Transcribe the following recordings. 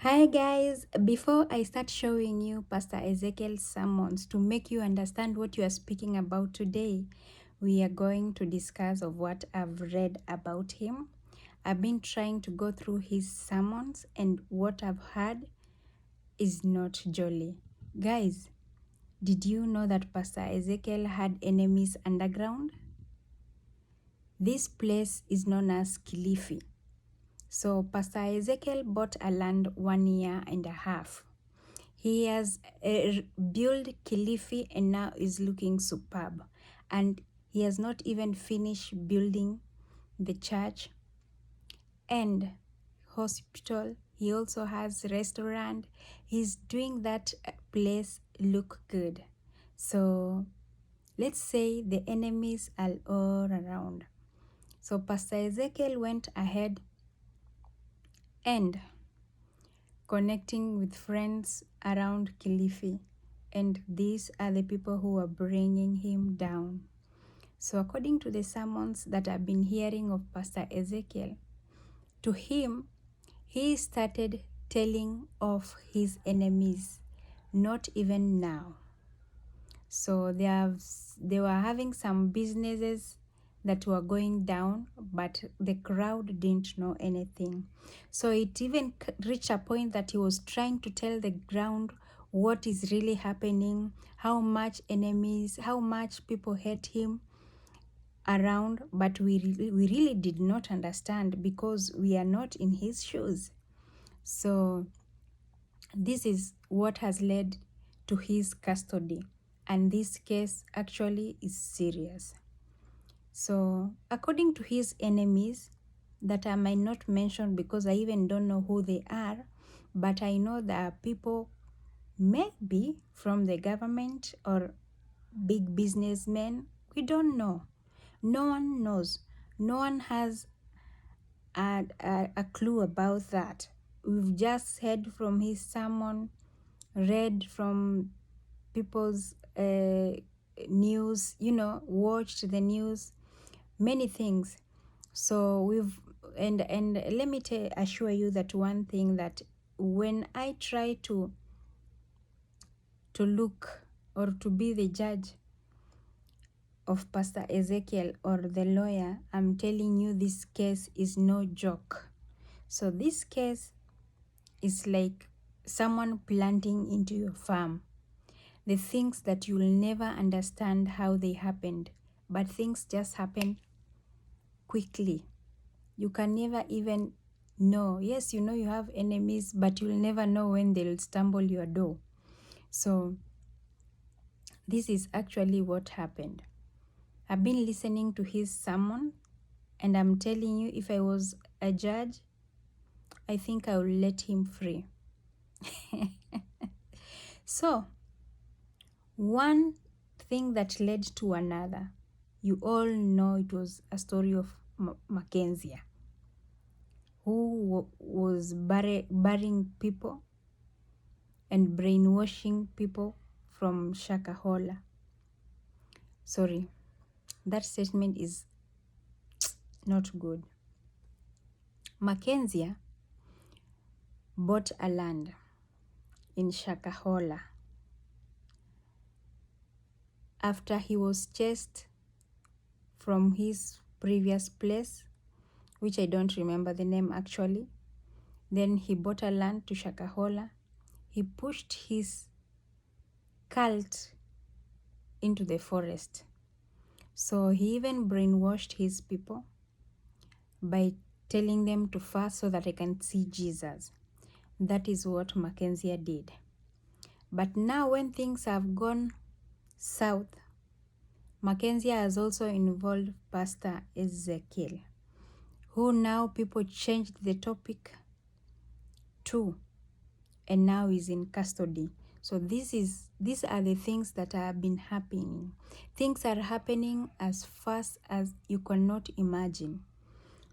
Hi guys, before I start showing you Pastor Ezekiel's sermons to make you understand what you are speaking about today, we are going to discuss of what I've read about him. I've been trying to go through his sermons and what I've heard is not jolly. Guys, did you know that Pastor Ezekiel had enemies underground? This place is known as Kilifi. So Pastor Ezekiel bought a land 1 year and a half. He has built Kilifi and now is looking superb. And he has not even finished building the church and hospital. He also has restaurant. He's doing that place look good. So let's say the enemies are all around. So Pastor Ezekiel went ahead and connecting with friends around Kilifi, and these are the people who are bringing him down. So according to the sermons that I've been hearing of Pastor Ezekiel, to him, he started telling of his enemies, not even now. So they were having some businesses that were going down, but the crowd didn't know anything. So it even reached a point that he was trying to tell the ground what is really happening, how much enemies, how much people hate him around, but we really did not understand because we are not in his shoes. So this is what has led to his custody, and this case actually is serious. So according to his enemies, that I might not mention because I even don't know who they are, but I know there are people maybe from the government or big businessmen. We don't know. No one knows. No one has a clue about that. We've just heard from his sermon, read from people's news, watched the news, many things. So and let me assure you that one thing, that when I try to look or to be the judge of Pastor Ezekiel or the lawyer, I'm telling you this case is no joke. So this case is like someone planting into your farm. The things that you'll never understand how they happened, but things just happen quickly. You can never even know. Yes, you know you have enemies, but you'll never know when they'll stumble your door. So this is actually what happened. I've been listening to his sermon, and I'm telling you, if I was a judge, I think I will let him free. So one thing that led to another, you all know it was a story of Mackenzie, who was burying people and brainwashing people from Shakahola. Sorry, that statement is not good. Mackenzie bought a land in Shakahola after he was chased from his previous place, which I don't remember the name actually. Then he bought a land to Shakahola. He pushed his cult into the forest. So he even brainwashed his people by telling them to fast so that they can see Jesus. That is what Mackenzie did. But now when things have gone south, Mackenzie has also involved Pastor Ezekiel, who now people changed the topic to, and now is in custody. So these are the things that have been happening. Things are happening as fast as you cannot imagine.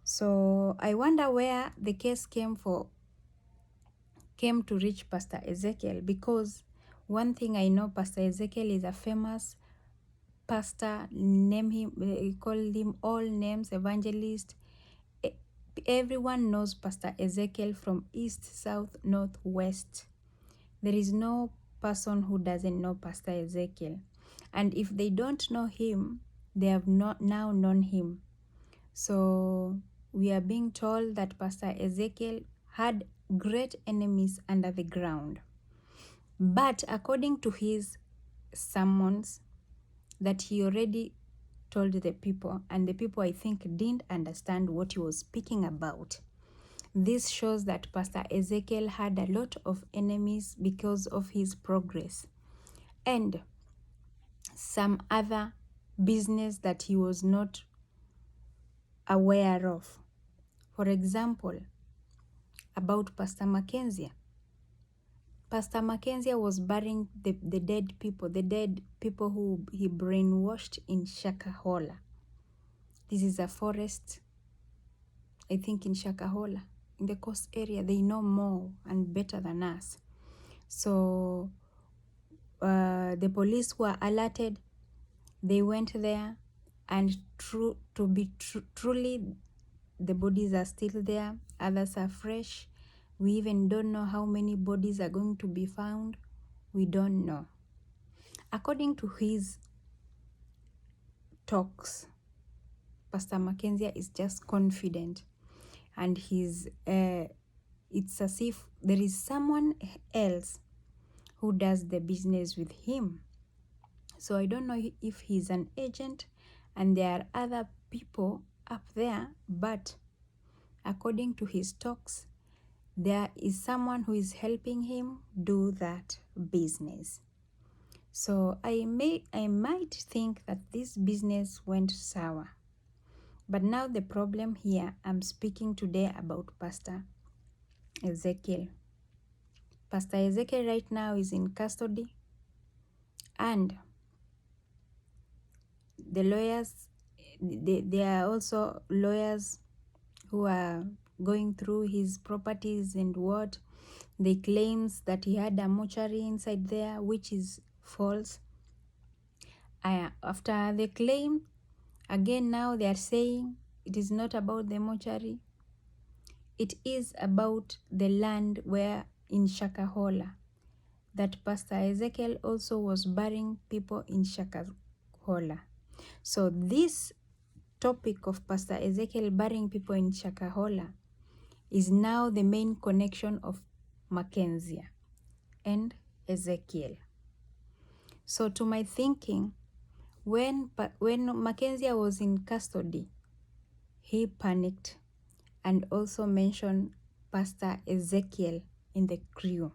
So I wonder where the case came to reach Pastor Ezekiel, because one thing I know, Pastor Ezekiel is a famous pastor. Name him, call him all names, evangelist, Everyone knows Pastor Ezekiel from east, south, north, west. There is no person who doesn't know Pastor Ezekiel. And if they don't know him, they have not now known him. So we are being told that Pastor Ezekiel had great enemies under the ground. But according to his sermons that he already told the people, and the people, I think, didn't understand what he was speaking about. This shows that Pastor Ezekiel had a lot of enemies because of his progress and some other business that he was not aware of. For example, about Pastor Mackenzie. Pastor Mackenzie was burying the dead people who he brainwashed in Shakahola. This is a forest, I think, in Shakahola, in the coast area. They know more and better than us. So the police were alerted. They went there, and truly, the bodies are still there. Others are fresh. We even don't know how many bodies are going to be found. We don't know. According to his talks, Pastor Mackenzie is just confident, and it's as if there is someone else who does the business with him. So I don't know if he's an agent and there are other people up there, but according to his talks, there is someone who is helping him do that business. So I might think that this business went sour. But now the problem here, I'm speaking today about Pastor Ezekiel. Pastor Ezekiel right now is in custody, and the lawyers, there are also lawyers who are going through his properties and what they claims that he had a mortuary inside there, which is false. After the claim, again now they are saying it is not about the mortuary. It is about the land where in Shakahola, that Pastor Ezekiel also was burying people in Shakahola. So this topic of Pastor Ezekiel burying people in Shakahola is now the main connection of Mackenzie and Ezekiel. So to my thinking, when Mackenzie was in custody, he panicked and also mentioned Pastor Ezekiel in the crew.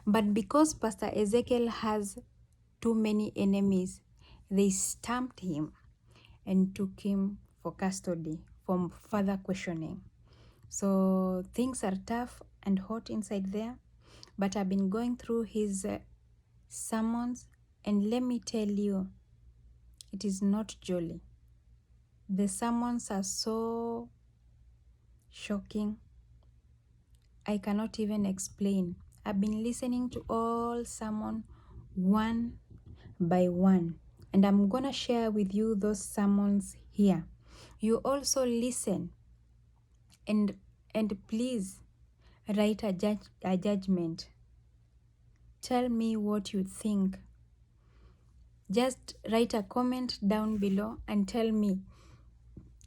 But because Pastor Ezekiel has too many enemies, they stamped him and took him for custody for further questioning. So things are tough and hot inside there, but I've been going through his sermons, and let me tell you, it is not jolly. The sermons are so shocking, I cannot even explain. I've been listening to all sermon one by one, and I'm gonna share with you those sermons here. You also listen, and please write a judgment. Tell me what you think. Just write a comment down below and tell me,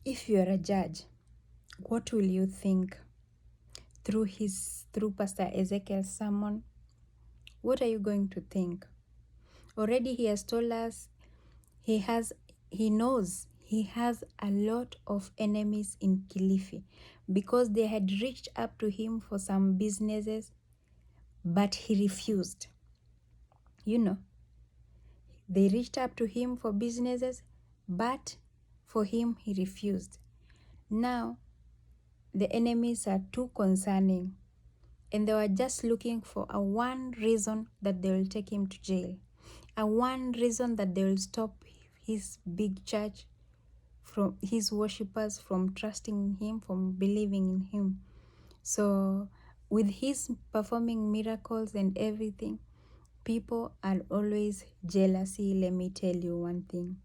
if you are a judge, what will you think through Pastor Ezekiel's sermon? What are you going to think? Already he has told us he knows he has a lot of enemies in Kilifi because they had reached up to him for some businesses, but he refused. You know, they reached up to him for businesses, but for him, he refused. Now, the enemies are too concerning, and they were just looking for a one reason that they will take him to jail, a one reason that they will stop his big church, from his worshippers from trusting in him, from believing in him. So with his performing miracles and everything, people are always jealousy. Let me tell you one thing.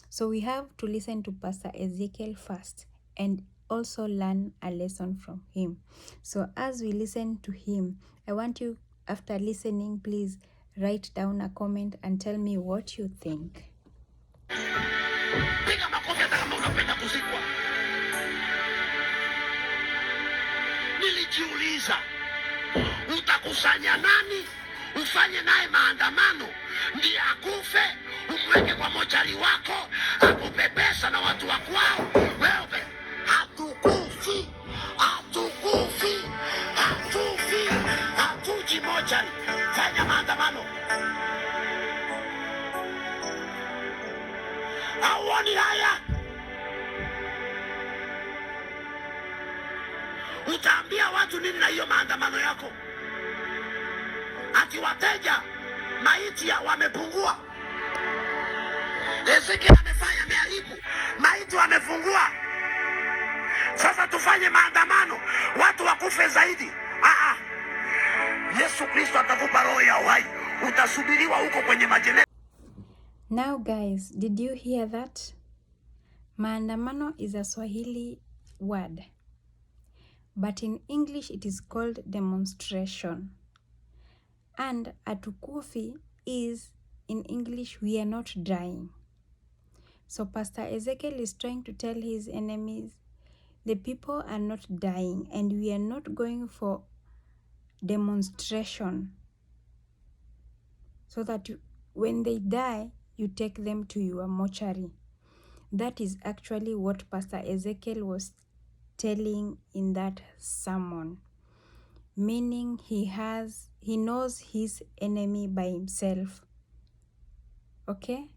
So we have to listen to Pastor Ezekiel first, and also learn a lesson from him. So as we listen to him, I want you, after listening, please write down a comment and tell me what you think. Piga makofi hata kama unapenda kuzikwa. Nilijiuliza, utakusanya nani ufanye naye maandamano ndiye akufe, umweke kwa mochari wako akupe pesa na watu wa kwao? Wewe hatukufi, hatukufi, hatufi, hatuji mochari. Fanya maandamano. Hauoni haya? Utaambia watu nini na hiyo maandamano yako? Ati wateja maiti wamepungua. Ezekiel amefanya, ameharibu, maiti wamefungua. Sasa tufanye maandamano watu wakufe zaidi? Yesu Kristo atakupa roho ya uhai, utasubiriwa huko kwenye majene. Now guys, did you hear that? Maandamano is a Swahili word, but in English it is called demonstration. And atukufi is, in English, we are not dying. So Pastor Ezekiel is trying to tell his enemies, the people are not dying and we are not going for demonstration so that when they die, you take them to your mortuary. That is actually what Pastor Ezekiel was telling in that sermon, meaning he knows his enemy by himself. Okay?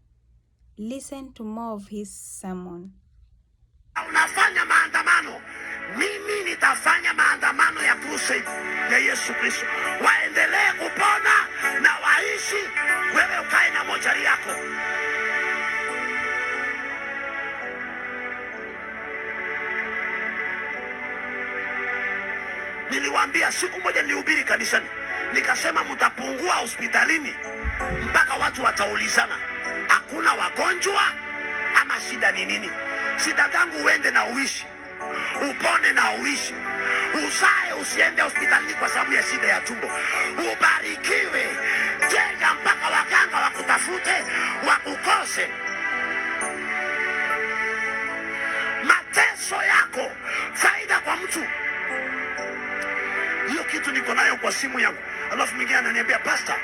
Listen to more of his sermon. Unafanya maandamano, mimi nitafanya maandamano ya crusade ya Yesu Kristo. Waendelee kupona na waishi, wewe ukae na mochari yako. Niliwaambia siku moja, nilihubiri kanisani, nikasema mtapungua hospitalini mpaka watu wataulizana hakuna wagonjwa ama shida ni nini? Shida zangu uende na uishi, upone na uishi, usae usiende hospitalini kwa sababu ya shida ya tumbo. Ubarikiwe, jenga mpaka waganga wakutafute wakukose. Mateso yako faida kwa mtu. Hiyo kitu niko nayo kwa simu yangu. Alafu mwingine ananiambia, Pastor,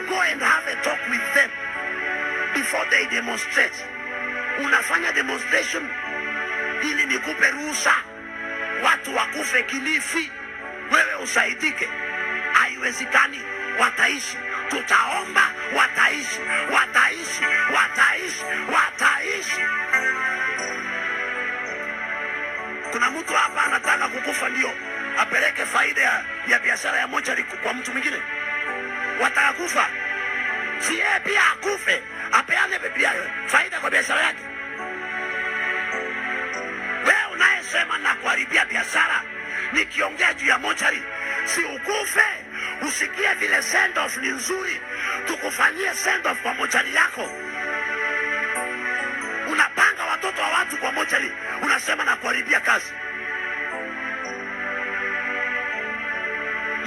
go and have a talk with them before they demonstrate. Unafanya demonstration ili nikupe ruhusa watu wakufe Kilifi, wewe usaidike? Haiwezekani. Wataishi, tutaomba, wataishi, wataishi, wataishi, wataishi. Kuna mtu hapa anataka kukufa ndio apeleke faida ya biashara ya mochari kwa mtu mwingine. Wataka kufa, si yeye pia akufe, apeane pia faida kwa biashara yake. Wewe unayesema na kuharibia biashara, nikiongea juu ya mochari, si ukufe, usikie vile send off ni nzuri, tukufanyie send off kwa mochari yako. Unapanga watoto wa watu kwa mochari, unasema na kuharibia kazi.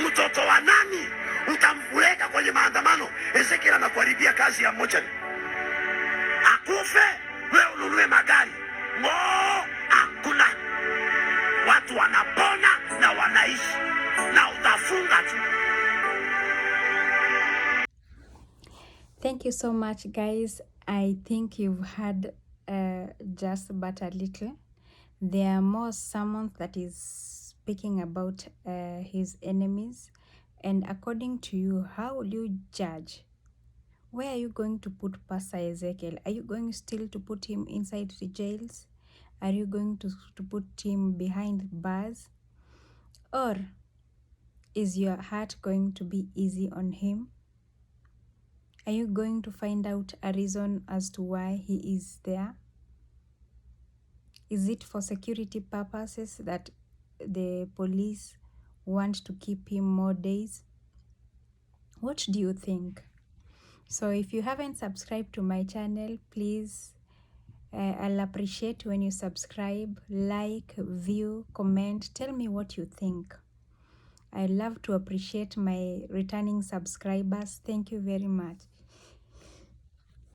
Mtoto wa nani utamweka kwenye maandamano? Ezekiel anakuharibia kazi ya mochari. Akufe, wewe ununue magari. Hakuna. Watu wanapona na wanaishi na utafunga tu. Thank you so much, guys. I think you've heard just but a little. There are more sermons that is speaking about his enemies. And according to you, how will you judge? Where are you going to put Pastor Ezekiel? Are you going still to put him inside the jails? Are you going to put him behind bars? Or is your heart going to be easy on him? Are you going to find out a reason as to why he is there? Is it for security purposes that the police want to keep him more days? What do you think? So if you haven't subscribed to my channel, please I'll appreciate when you subscribe, like, view, comment. Tell me what you think. I love to appreciate my returning subscribers. Thank you very much.